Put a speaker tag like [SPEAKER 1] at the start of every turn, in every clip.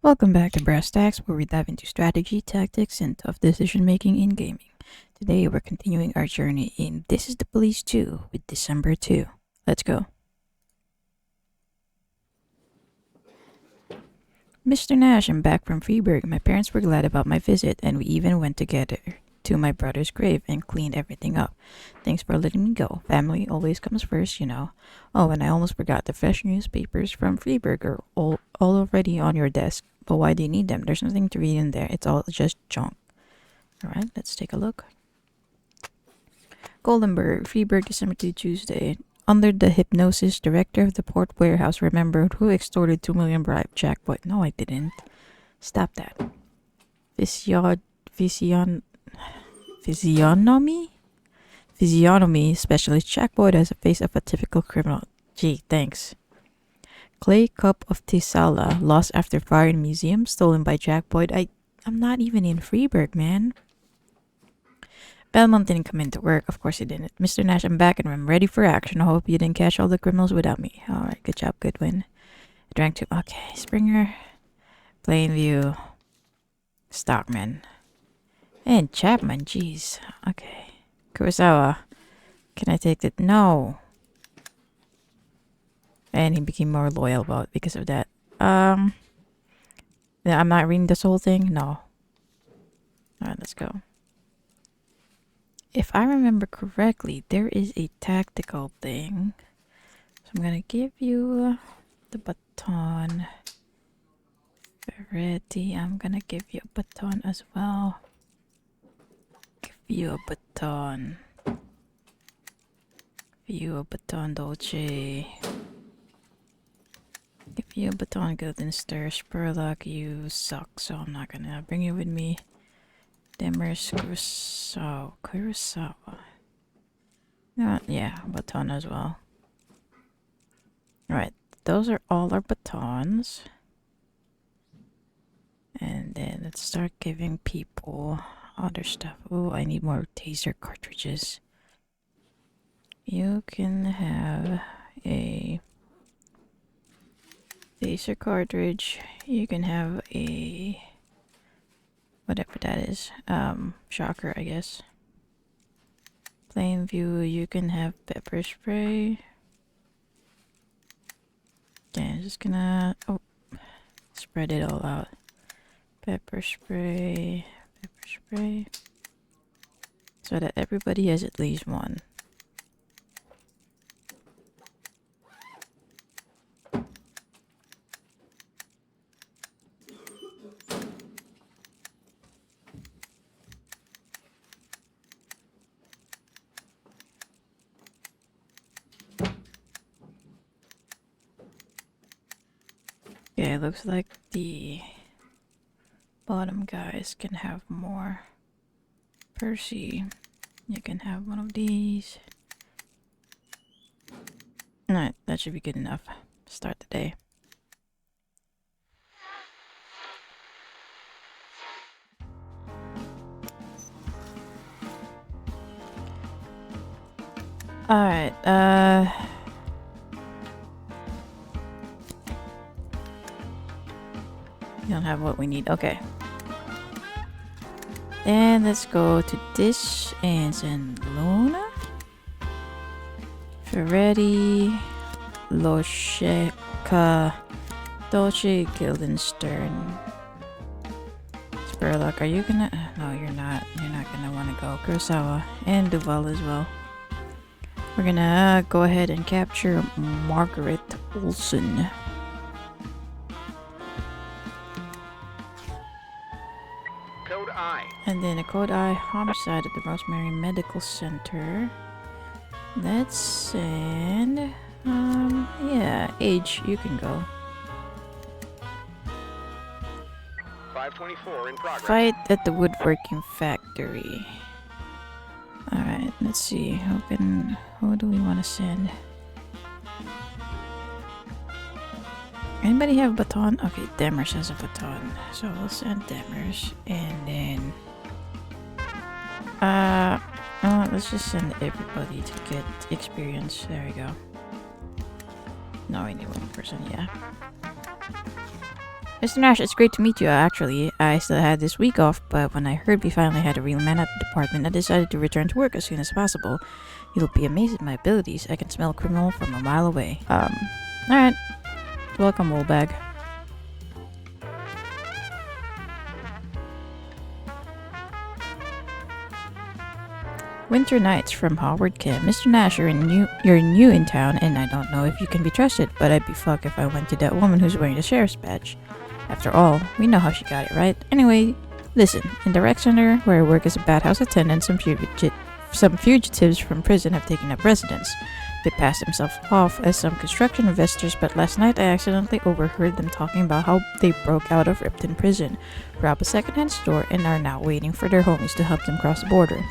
[SPEAKER 1] Welcome back to Brass Tacks, where we dive into strategy, tactics, and tough decision making in gaming. Today, we're continuing our journey in This is the Police 2 with December 2. Let's go. Mr. Nash, I'm back from Freeburg. My parents were glad about my visit, and we even went together to my brother's grave and cleaned everything up. Thanks for letting me go. Family always comes first, you know. Oh, and I almost forgot the fresh newspapers from Freeburg are all already on your desk. But why do you need them? There's nothing to read in there. It's all just junk. Alright, let's take a look. Goldenberg, Freeburg, December 2, Tuesday. Under the hypnosis, director of the port warehouse remembered who extorted 2 million bribe jackpot. No, I didn't. Stop that. Physiognomy specialist jackpot has a face of a typical criminal. Gee, thanks. Clay cup of Tisala, lost after fire in museum, stolen by jackpot. I'm not even in Freeburg, man. Belmont didn't come into work. Of course he didn't. Mr. Nash, I'm back and I'm ready for action. I hope you didn't catch all the criminals without me. Alright, good job, Goodwin. I drank too. Okay, Springer. Plainview. Stockman. And Chapman, jeez. Okay. Kurosawa. Can I take that? No. And he became more loyal because of that. Yeah, I'm not reading this whole thing? No. Alright, let's go. If I remember correctly, there is a tactical thing. So I'm gonna give you the baton. Ferretti, I'm gonna give you a baton as well. Give you a baton. Give you a baton, Dolce. Give you a baton, Guildenster. Spurlock, you suck, so I'm not gonna bring you with me. Demers, Kurosawa. Yeah, baton as well. Alright, those are all our batons. And then let's start giving people other stuff. Oh, I need more taser cartridges. You can have a taser cartridge. You can have a whatever that is. Shocker, I guess. Plainview, you can have pepper spray. Okay, I'm just gonna spread it all out. Pepper spray, so that everybody has at least one. Yeah, it looks like the bottom guys can have more. Percy, you can have one of these. Alright, that should be good enough to start the day. Alright, we don't have what we need. Okay. And let's go to this and send Luna. Ferretti. Losheka. Dolce, Guildenstern. Spurlock, are you gonna... No, you're not. You're not gonna want to go. Kurosawa and Duval as well. We're gonna go ahead and capture Margaret Olson.
[SPEAKER 2] Code I.
[SPEAKER 1] And then a code I homicide at the Rosemary Medical Center. Let's send yeah, Age, you can go.
[SPEAKER 2] 524 in progress.
[SPEAKER 1] Fight at the woodworking factory. Alright, let's see. Who do we want to send? Anybody have a baton? Okay, Demers has a baton. So we'll send Demers. And then let's just send everybody to get experience. There we go. No, I need one person, yeah. Mr. Nash, it's great to meet you. Actually, I still had this week off, but when I heard we finally had a real man at the department, I decided to return to work as soon as possible. You'll be amazed at my abilities. I can smell a criminal from a mile away. Alright. Welcome, Woolbag. Winter Nights from Howard Kim. Mr. Nash, you're new in town, and I don't know if you can be trusted, but I'd be fucked if I went to that woman who's wearing the sheriff's badge. After all, we know how she got it, right? Anyway, listen, in the rec center, where I work as a bathhouse attendant, some fugitives from prison have taken up residence. They passed themselves off as some construction investors, but last night I accidentally overheard them talking about how they broke out of Ripton prison, robbed a secondhand store, and are now waiting for their homies to help them cross the border.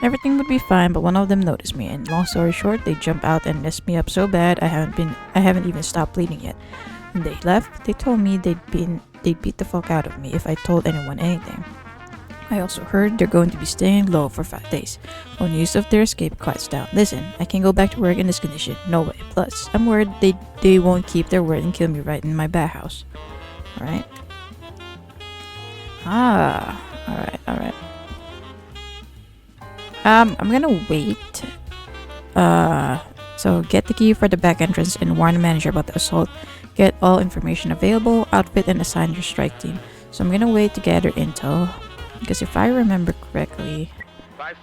[SPEAKER 1] Everything would be fine, but one of them noticed me, and long story short, they jumped out and messed me up so bad I haven't even stopped bleeding yet. When they left, they told me they'd beat the fuck out of me if I told anyone anything. I also heard they're going to be staying low for 5 days, while news of their escape quiets down. Listen, I can't go back to work in this condition, no way. Plus, I'm worried they won't keep their word and kill me right in my bathhouse. Alright? Alright. I'm gonna wait. So get the key for the back entrance and warn the manager about the assault. Get all information available, outfit, and assign your strike team. So I'm gonna wait to gather intel, because if I remember correctly,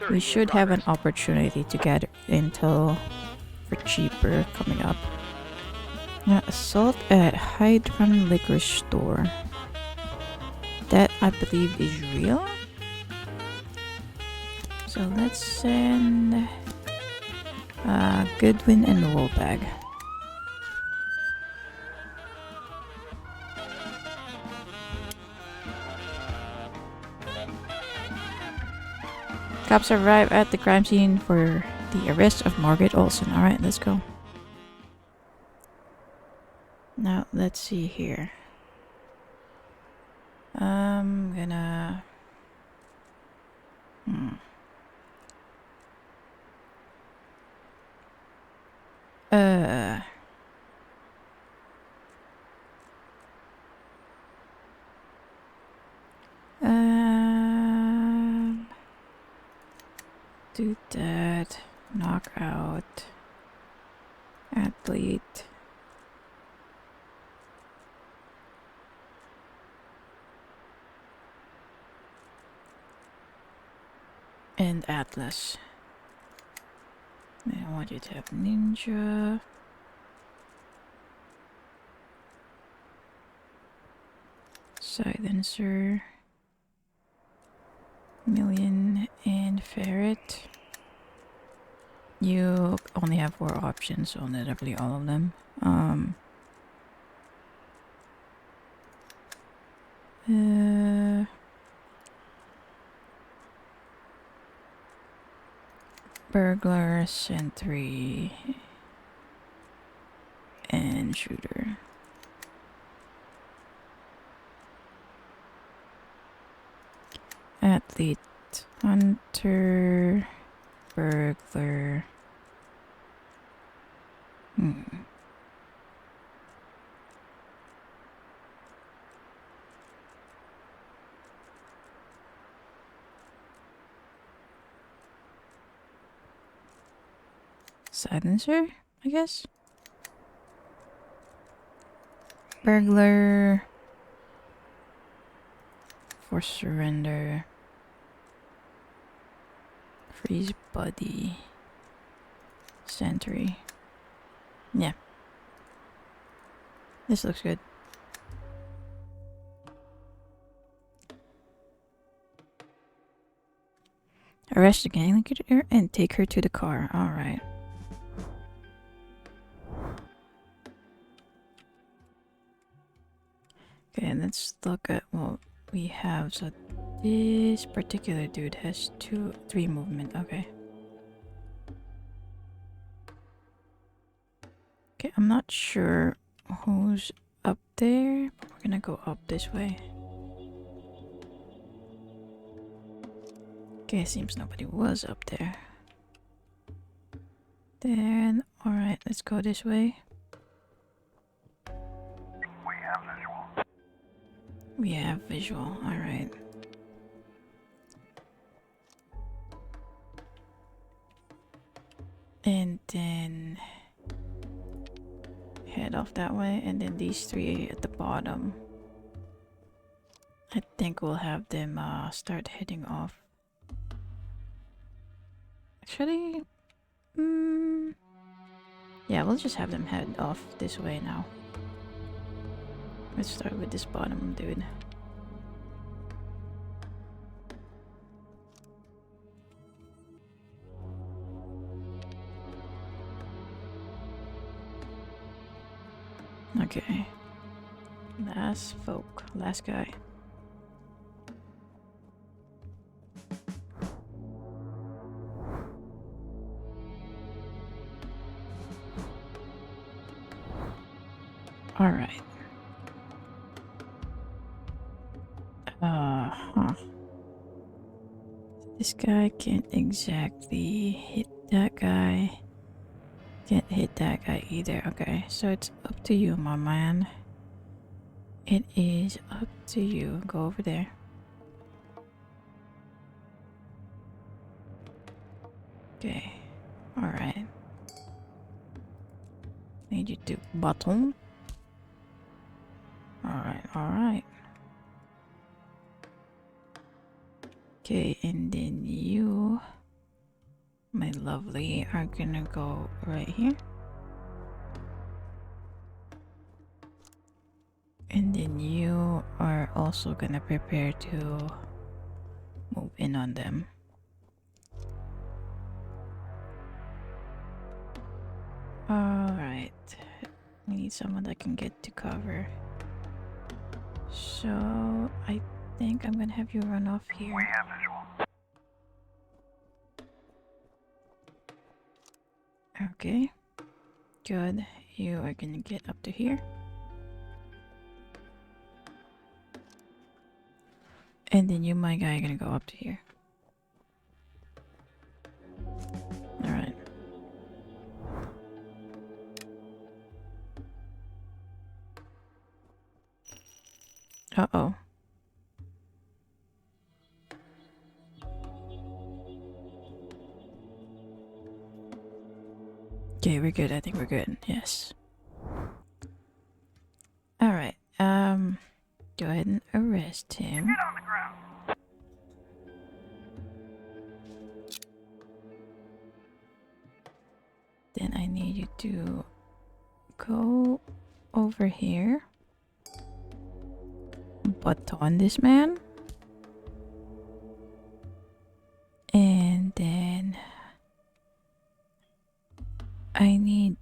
[SPEAKER 1] we should have an opportunity to gather intel for cheaper coming up. Now, assault at Hideout liquor store. That I believe is real. So let's send Goodwin and Woolbag. Cops arrive at the crime scene for the arrest of Margaret Olson. Alright, let's go. Now, let's see here. I'm gonna... do that. Knockout. Athlete. And Atlas. Then I want you to have Ninja. Silencer. Million and Ferret. You only have 4 options, so literally all of them. Burglar, Sentry, and Shooter. Athlete, Hunter, Burglar. Silencer, I guess? Burglar. Force surrender. Freeze buddy. Sentry. Yeah. This looks good. Arrest the gang leader and take her to the car. Alright. Okay, let's look at what we have. So this particular dude has 3 movement. Okay. Okay, I'm not sure who's up there. We're gonna go up this way. Okay, seems nobody was up there. Then, alright, let's go this way.
[SPEAKER 2] We have visual.
[SPEAKER 1] We have visual, alright. And then head off that way, and then these three at the bottom. I think we'll have them start heading off. Actually, yeah, we'll just have them head off this way now. Let's start with this bottom dude. Okay. Last guy. Alright. Huh. This guy can't exactly hit that guy. Can't hit that guy either. Okay, so it's up to you, my man. It is up to you. Go over there. Okay. Alright. Need you to bottom. Alright, alright. Okay, and then you, my lovely, are gonna go right here. And then you are also gonna prepare to move in on them. Alright. We need someone that can get to cover. So I think I'm gonna have you run off here.
[SPEAKER 2] We have visual.
[SPEAKER 1] Okay. Good. You are gonna get up to here. And then you, my guy, are gonna go up to here. Alright. Uh-oh. Okay, we're good. I think we're good. Yes. Alright. Go ahead and arrest him.
[SPEAKER 2] Get on the ground.
[SPEAKER 1] Then I need you to go over here. Baton this man. And then I need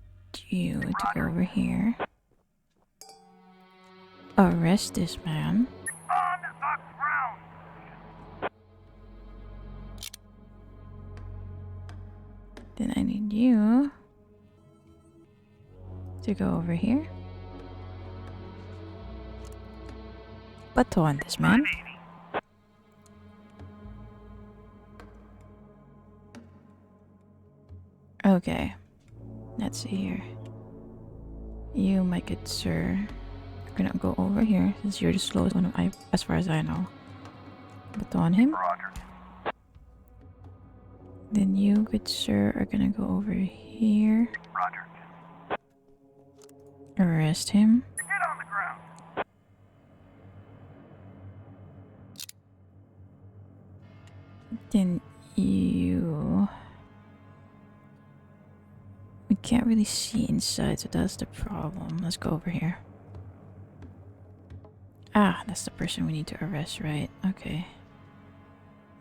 [SPEAKER 1] you to go over here. Arrest this man.
[SPEAKER 2] On the ground.
[SPEAKER 1] Then I need you to go over here. Baton this man. Okay. Let's see here. You, my good sir, are gonna go over here since you're the slowest one as far as I know. Baton him.
[SPEAKER 2] Roger.
[SPEAKER 1] Then you, good sir, are gonna go over here.
[SPEAKER 2] Roger.
[SPEAKER 1] Arrest him.
[SPEAKER 2] Get on the ground.
[SPEAKER 1] Then you... We can't really see inside, so that's the problem. Let's go over here. Ah, that's the person we need to arrest, right? Okay.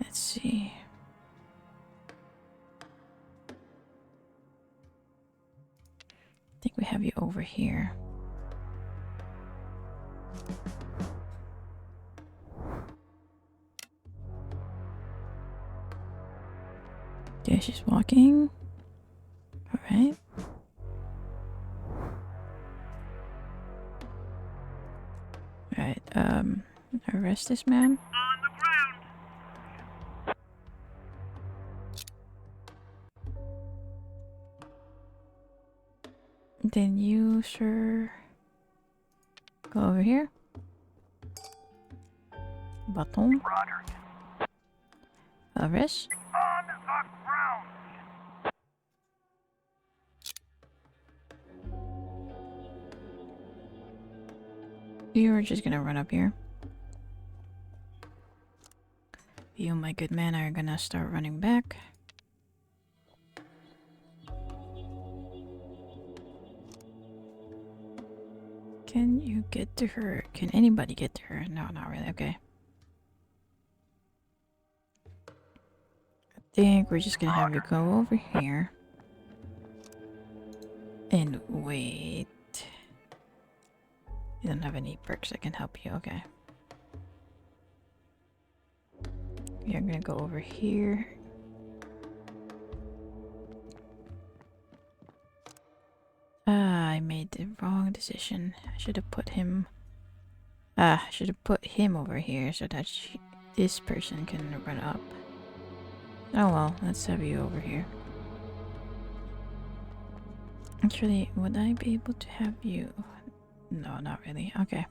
[SPEAKER 1] Let's see. I think we have you over here. Okay, she's walking. Alright. Alright, arrest this man.
[SPEAKER 2] On the ground.
[SPEAKER 1] Then you, sir, go over here. Button.
[SPEAKER 2] Roger.
[SPEAKER 1] Arrest.
[SPEAKER 2] On the ground.
[SPEAKER 1] You're just gonna run up here. You, my good man, are gonna start running back. Can you get to her? Can anybody get to her? No, not really. Okay. I think we're just gonna have you go over here. And wait. You don't have any perks that can help you. Okay. You're gonna go over here. Ah, I made the wrong decision. I should have put him. I should have put him over here so that this person can run up. Oh well, let's have you over here. Actually, would I be able to have you? No, not really. Okay.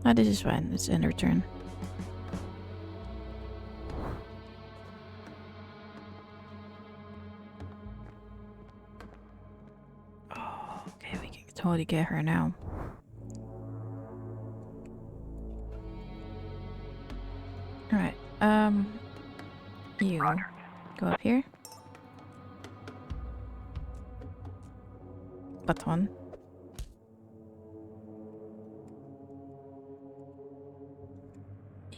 [SPEAKER 1] Oh, this is fine. Let's end our turn. Oh, okay, we can totally get her now. Alright, you go up here. Button.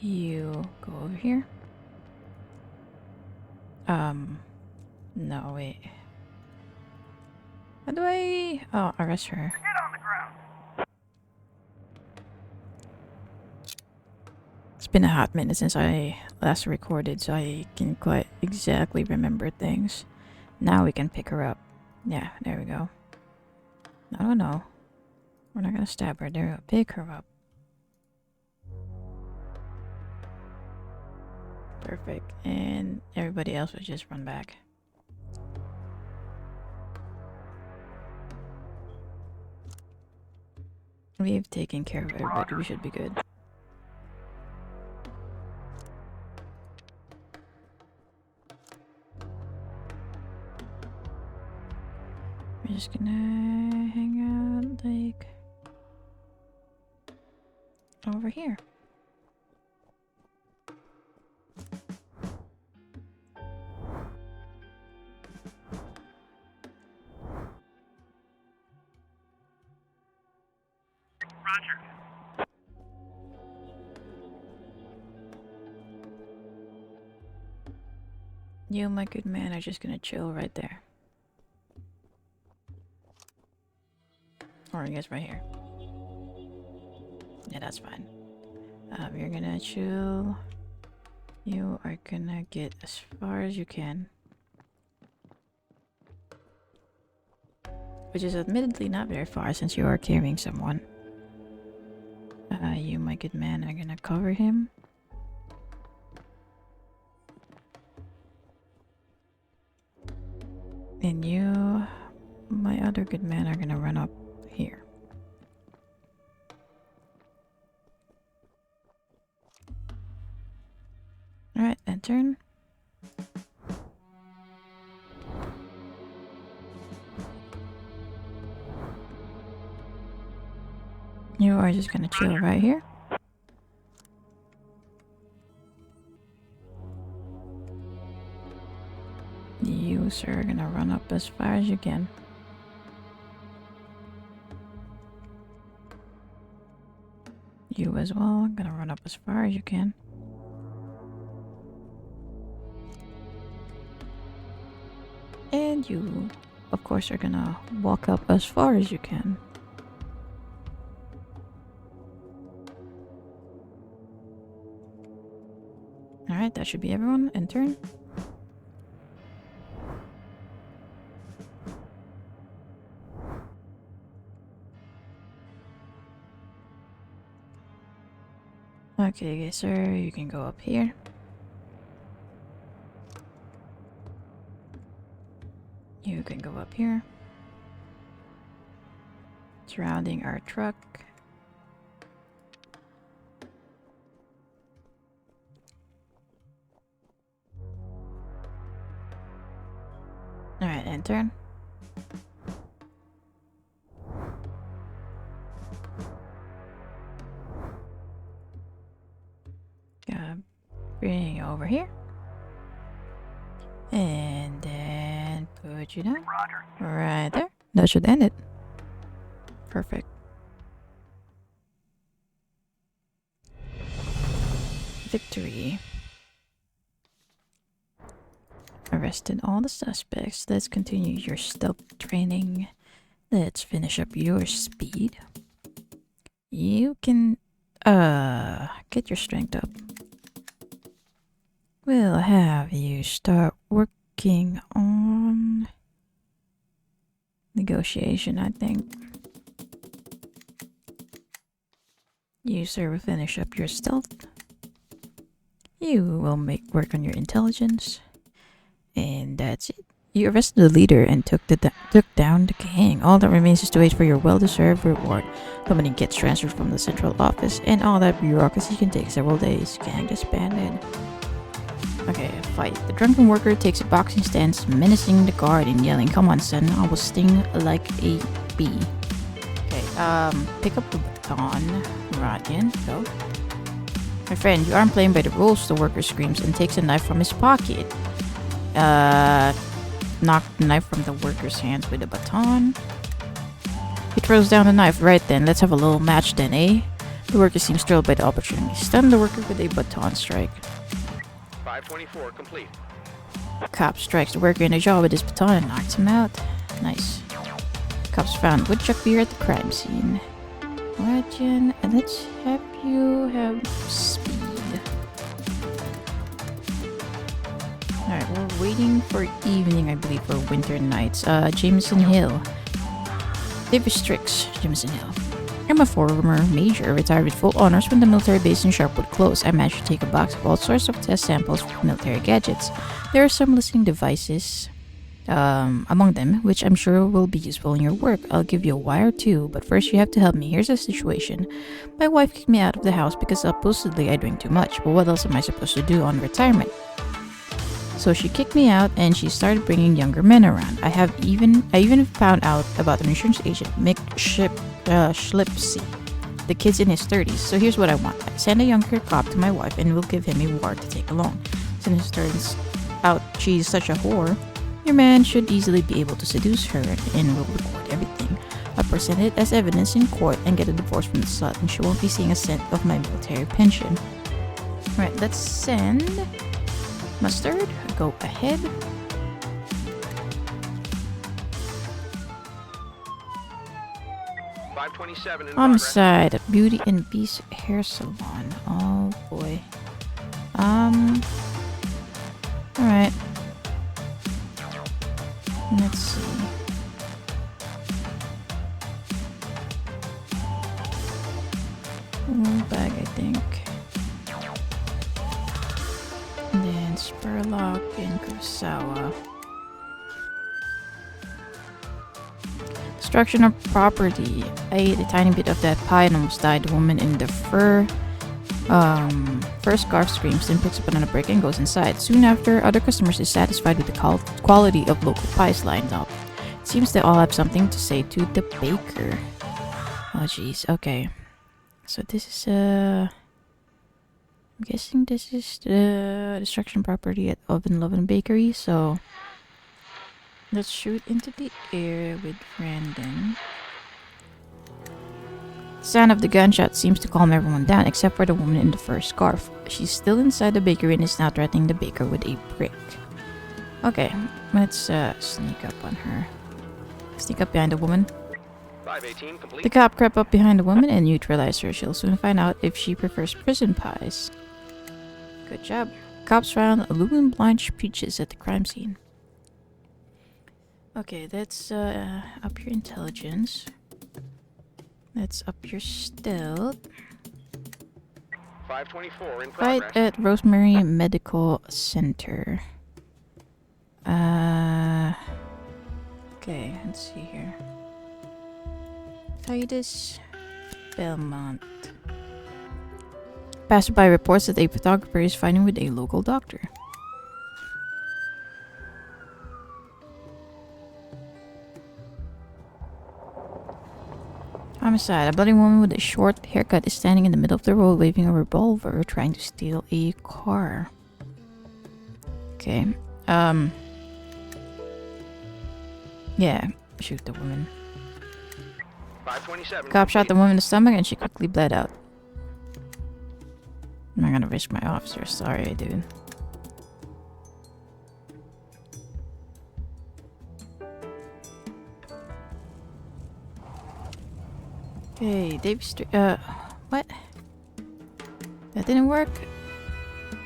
[SPEAKER 1] You go over here. No, wait. How do I... Oh, arrest her.
[SPEAKER 2] Get on the ground.
[SPEAKER 1] It's been a hot minute since I last recorded, so I can quite exactly remember things. Now we can pick her up. Yeah, there we go. No, no. We're not gonna stab her. There we go. Pick her up. Perfect. And everybody else would just run back. We've taken care of everybody. We should be good. We're just gonna hang out, like, over here.
[SPEAKER 2] Roger.
[SPEAKER 1] You, my good man, are just gonna chill right there. Or I guess right here. Yeah, that's fine. You're gonna chill. You are gonna get as far as you can. Which is admittedly not very far since you are carrying someone. You, my good man, are gonna cover him. And you, my other good man, are gonna run up here. Alright, end turn. You are just gonna chill right here. You, sir, are gonna run up as far as you can. You as well, gonna run up as far as you can. And you, of course, are gonna walk up as far as you can. Alright, that should be everyone. End turn. Okay, sir, you can go up here. You can go up here. Surrounding our truck. lantern. Bring you over here. And then put you down.
[SPEAKER 2] Roger.
[SPEAKER 1] Right there. That should end it. Perfect. Victory. Arrested all the suspects. Let's continue your stealth training. Let's finish up your speed. You can get your strength up. We'll have you start working on negotiation, I think. You, sir, will finish up your stealth. You will make work on your intelligence. And that's it. You arrested the leader and took down the gang. All that remains is to wait for your well-deserved reward. The money gets transferred from the central office, and all that bureaucracy can take several days. Gang disbanded. Okay, fight. The drunken worker takes a boxing stance, menacing the guard and yelling, "Come on, son, I will sting like a bee." Okay, pick up the baton. Right in, go. My friend, you aren't playing by the rules, the worker screams and takes a knife from his pocket. Knock the knife from the worker's hands with a baton. He throws down the knife. Right then, let's have a little match then, eh? The worker seems thrilled by the opportunity. Stun the worker with a baton strike.
[SPEAKER 3] 524 complete.
[SPEAKER 1] Cop strikes the worker in the jaw with his baton and knocks him out. Nice. Cops found woodchuck beer at the crime scene. Legend, and let's have you have speed. Alright, we're waiting for evening, I believe, for winter nights. Jameson Hill. Davis Strix, Jameson Hill. I'm a former major, retired with full honors when the military base in Sharpwood closed. I managed to take a box of all sorts of test samples for military gadgets. There are some listening devices among them, which I'm sure will be useful in your work. I'll give you a wire too, but first you have to help me. Here's the situation. My wife kicked me out of the house because supposedly I drink too much, but what else am I supposed to do on retirement? So she kicked me out and she started bringing younger men around. I even found out about an insurance agent, Mick Schlipsy. The kid's in his 30s. So here's what I want. I send a younger cop to my wife and we'll give him a ward to take along. Since it turns out she's such a whore, your man should easily be able to seduce her and will record everything. I'll present it as evidence in court and get a divorce from the slut, and she won't be seeing a cent of my military pension. Alright, let's send Mustard. Go ahead. Homicide at Beauty and Beast Hair Salon. Oh boy. Alright. Let's see. Bag, I think. And then Spurlock and Kurosawa. Destruction of property. I ate a tiny bit of that pie and almost died. The woman in the first scarf screams, then picks up another brick and goes inside. Soon after, other customers dissatisfied with the quality of local pies lined up. It seems they all have something to say to the baker. Oh jeez, okay. So this is I'm guessing this is the destruction property at Oven Lovin' Bakery, so let's shoot into the air with Brandon. The sound of the gunshot seems to calm everyone down except for the woman in the first scarf. She's still inside the bakery and is now threatening the baker with a brick. Okay, let's sneak up on her. Sneak up behind the woman.
[SPEAKER 3] 518 complete.
[SPEAKER 1] The cop crept up behind the woman and neutralized her. She'll soon find out if she prefers prison pies. Good job. Cops found aluminum blind peaches at the crime scene. Okay, that's up your intelligence. Let's up your stealth.
[SPEAKER 3] 524 in
[SPEAKER 1] Fight
[SPEAKER 3] progress.
[SPEAKER 1] at Rosemary Medical Center. Okay, let's see here. Titus Belmont. Passerby reports that a photographer is fighting with a local doctor. Homicide. A bloody woman with a short haircut is standing in the middle of the road waving a revolver trying to steal a car. Okay. Yeah, shoot the woman.
[SPEAKER 3] 527.
[SPEAKER 1] Cop shot the woman in the stomach and she quickly bled out. I'm not gonna risk my officer. Sorry, dude. Okay, Dave what? That didn't work?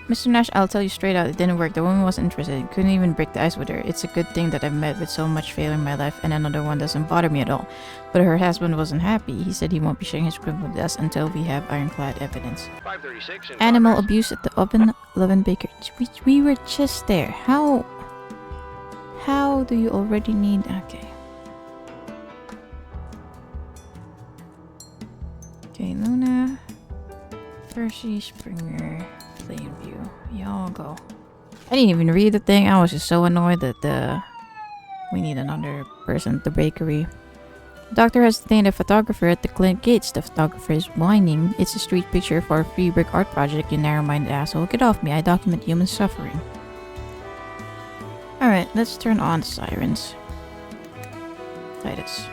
[SPEAKER 1] Mr. Nash, I'll tell you straight out, it didn't work. The woman wasn't interested. Couldn't even break the ice with her. It's a good thing that I've met with so much failure in my life and another one doesn't bother me at all. But her husband wasn't happy. He said he won't be sharing his criminal with us until we have ironclad evidence.
[SPEAKER 3] 536 in
[SPEAKER 1] Animal
[SPEAKER 3] progress.
[SPEAKER 1] abuse at the Oven Baker. We were just there. How do you already need... Okay. Okay, Luna, Percy, Springer, Plainview. Y'all go. I didn't even read the thing. I was just so annoyed that we need another person at the bakery. The doctor has detained a photographer at the clinic gates. The photographer is whining. It's a street picture for a free brick art project, you narrow-minded asshole. Get off me. I document human suffering. Alright, let's turn on the sirens. Titus.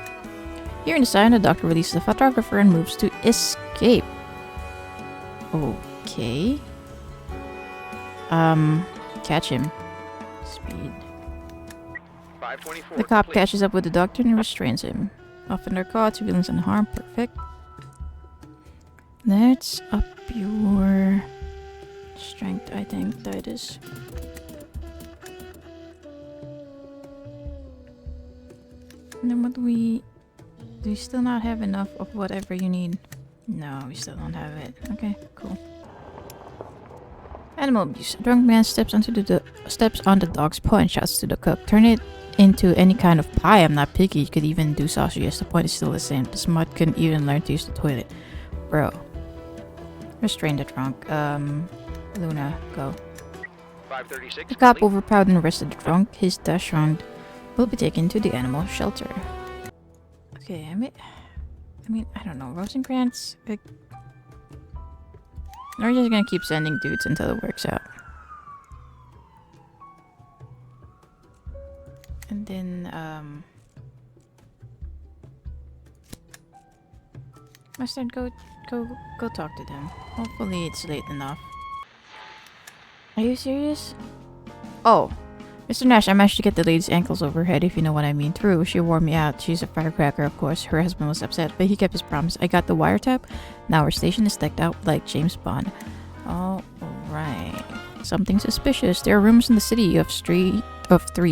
[SPEAKER 1] Hearing the siren, the doctor releases the photographer and moves to escape. Okay. Catch him. Speed.
[SPEAKER 3] 524.
[SPEAKER 1] The cop
[SPEAKER 3] complete.
[SPEAKER 1] catches up with the doctor and restrains him. Offender caught, civilians unharmed. Perfect. Let's up your strength, I think, Titus. And then what do we still not have enough of whatever you need? No, we still don't have it. Okay, cool. Animal abuse. A drunk man steps on the dog's paw and shouts to the cook. Turn it into any kind of pie. I'm not picky. You could even do sausages. The point is still the same. This mutt couldn't even learn to use the toilet. Bro. Restrain the drunk. Luna, go.
[SPEAKER 3] 536.
[SPEAKER 1] The cop
[SPEAKER 3] complete.
[SPEAKER 1] overpowered and arrested the drunk. His dash round will be taken to the animal shelter. Okay, I mean, I don't know. Rosencrantz? Like, we're just gonna keep sending dudes until it works out. And then, Mustard, go talk to them. Hopefully it's late enough. Are you serious? Oh, Mr. Nash, I managed to get the lady's ankles over her head, if you know what I mean. True, she wore me out. She's a firecracker, of course. Her husband was upset, but he kept his promise. I got the wiretap. Now our station is decked out like James Bond. Oh, right. Something suspicious. There are rumors in the city of three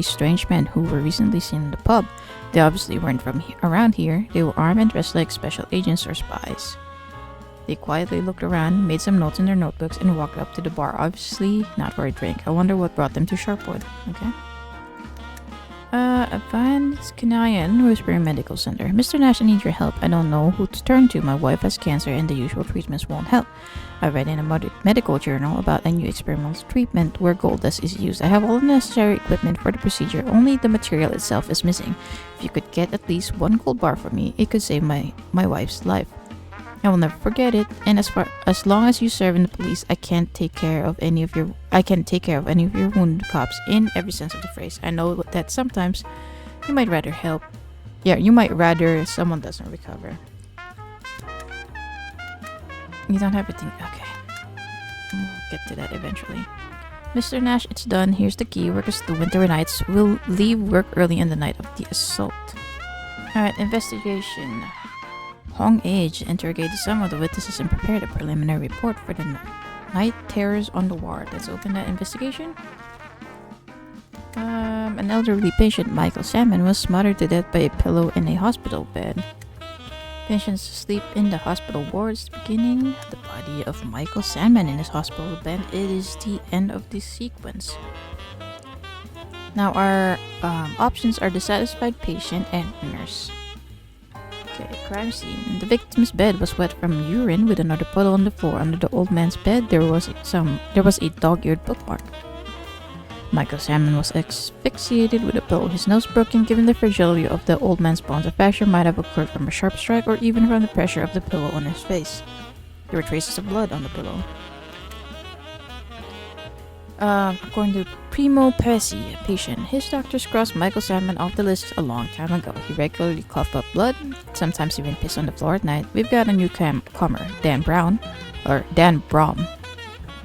[SPEAKER 1] strange men who were recently seen in the pub. They obviously weren't from around here. They were armed and dressed like special agents or spies. They quietly looked around, made some notes in their notebooks, and walked up to the bar, obviously not for a drink. I wonder what brought them to Sharpwood. Okay. Advanced Canyon Whispering Medical Center. Mr. Nash, I need your help. I don't know who to turn to. My wife has cancer and the usual treatments won't help. I read in a medical journal about a new experimental treatment where gold dust is used. I have all the necessary equipment for the procedure, only the material itself is missing. If you could get at least one gold bar for me, it could save my wife's life. I will never forget it, and as long as you serve in the police, I can take care of any of your wounded cops in every sense of the phrase. I know that sometimes you might rather help. Yeah, you might rather someone doesn't recover. You don't have a thing. Okay. We'll get to that eventually. Mr. Nash, it's done. Here's the key. Workers the winter nights will leave work early in the night of the assault. Alright, investigation. Hong Age interrogated some of the witnesses and prepared a preliminary report for the night terrors on the ward. Let's open that investigation. An elderly patient, Michael Salmon, was smothered to death by a pillow in a hospital bed. Patients sleep in the hospital wards, beginning the body of Michael Salmon in his hospital bed. It is the end of the sequence. Now our options are dissatisfied patient and nurse. Okay, crime scene. The victim's bed was wet from urine with another puddle on the floor. Under the old man's bed, there was a dog-eared bookmark. Michael Salmon was asphyxiated with a pillow, his nose broken. Given the fragility of the old man's bones, a fracture might have occurred from a sharp strike or even from the pressure of the pillow on his face. There were traces of blood on the pillow. According to Primo Pesci, a patient, his doctors crossed Michael Salmon off the list a long time ago. He regularly coughed up blood, sometimes even pissed on the floor at night. We've got a new comer, Dan Brom,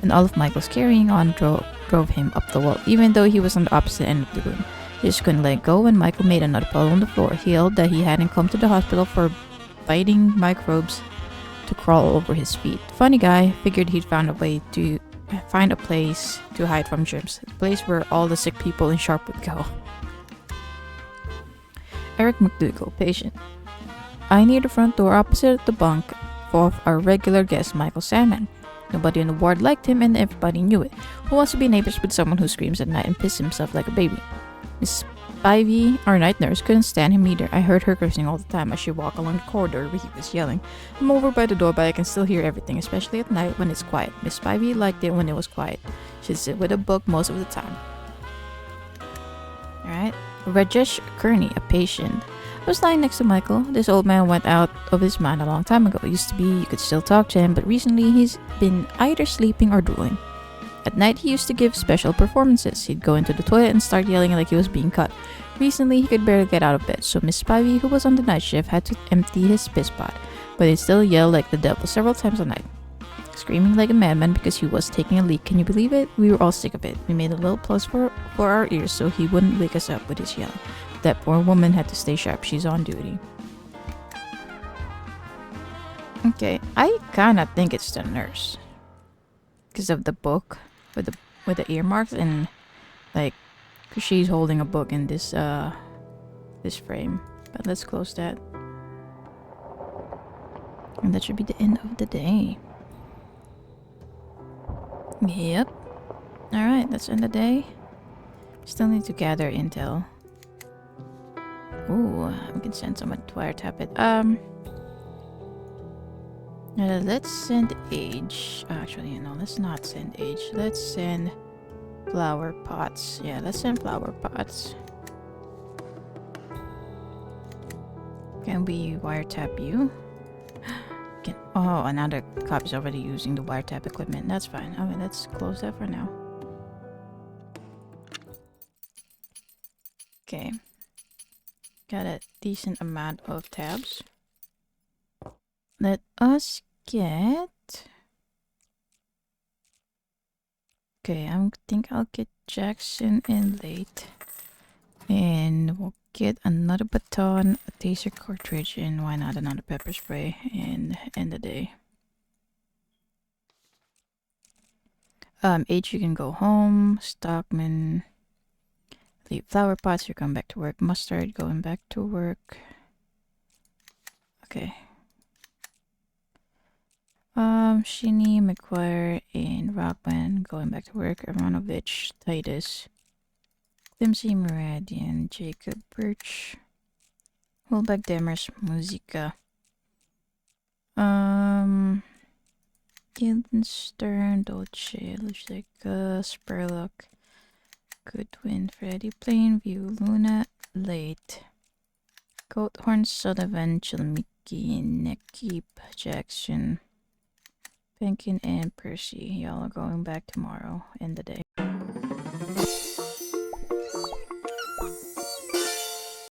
[SPEAKER 1] and all of Michael's carrying on drove him up the wall, even though he was on the opposite end of the room. He just couldn't let go when Michael made another puddle on the floor. He yelled that he hadn't come to the hospital for biting microbes to crawl over his feet. Funny guy, figured he'd find a place to hide from germs, a place where all the sick people in Sharpwood go. Eric McDougall, patient. I near the front door opposite the bunk of our regular guest, Michael Salmon. Nobody in the ward liked him and everybody knew it. Who wants to be neighbors with someone who screams at night and pisses himself like a baby? Miss Spivey, our night nurse, couldn't stand him either. I heard her cursing all the time as she walked along the corridor where he was yelling. I'm over by the door, but I can still hear everything, especially at night when it's quiet. Miss Spivey liked it when it was quiet. She'd sit with a book most of the time. Alright. Rajesh Kearney, a patient. I was lying next to Michael. This old man went out of his mind a long time ago. It used to be you could still talk to him, but recently he's been either sleeping or drooling. At night, he used to give special performances. He'd go into the toilet and start yelling like he was being cut. Recently, he could barely get out of bed, so Miss Spivey, who was on the night shift, had to empty his piss pot. But he'd still yell like the devil several times a night, screaming like a madman because he was taking a leak. Can you believe it? We were all sick of it. We made a little plus for our ears so he wouldn't wake us up with his yelling. That poor woman had to stay sharp. She's on duty. Okay, I kinda think it's the nurse. Because of the book with the earmarks and like cause she's holding a book in this frame. But let's close that. And that should be the end of the day. Yep. Alright, let's end the day. Still need to gather intel. Ooh, we can send someone to wiretap it. Let's send age. Actually, no, let's not send age. Let's send flower pots. Yeah, let's send flower pots. Can we wiretap you? Oh, another copy's already using the wiretap equipment. That's fine. Okay, let's close that for now. Okay. Got a decent amount of tabs. Let us get... Okay, I think I'll get Jackson in late. And we'll get another baton, a taser cartridge, and why not another pepper spray, and end the day. H, you can go home. Stockman, leave flower pots, you're going back to work. Mustard, going back to work. Okay. Shinny, McGuire, and Rockman, going back to work. Aronovich, Titus, Clemcy, Meridian, Jacob, Birch, Holbeck, Demers, Musica. Guildenstern, Dolce, Lucica, Spurlock, Goodwin, Freddy, Plainview, Luna, Late, Goathorn, Sullivan, Chilmiki, Nekip, Jackson, Penkin, and Percy. Y'all are going back tomorrow in the day.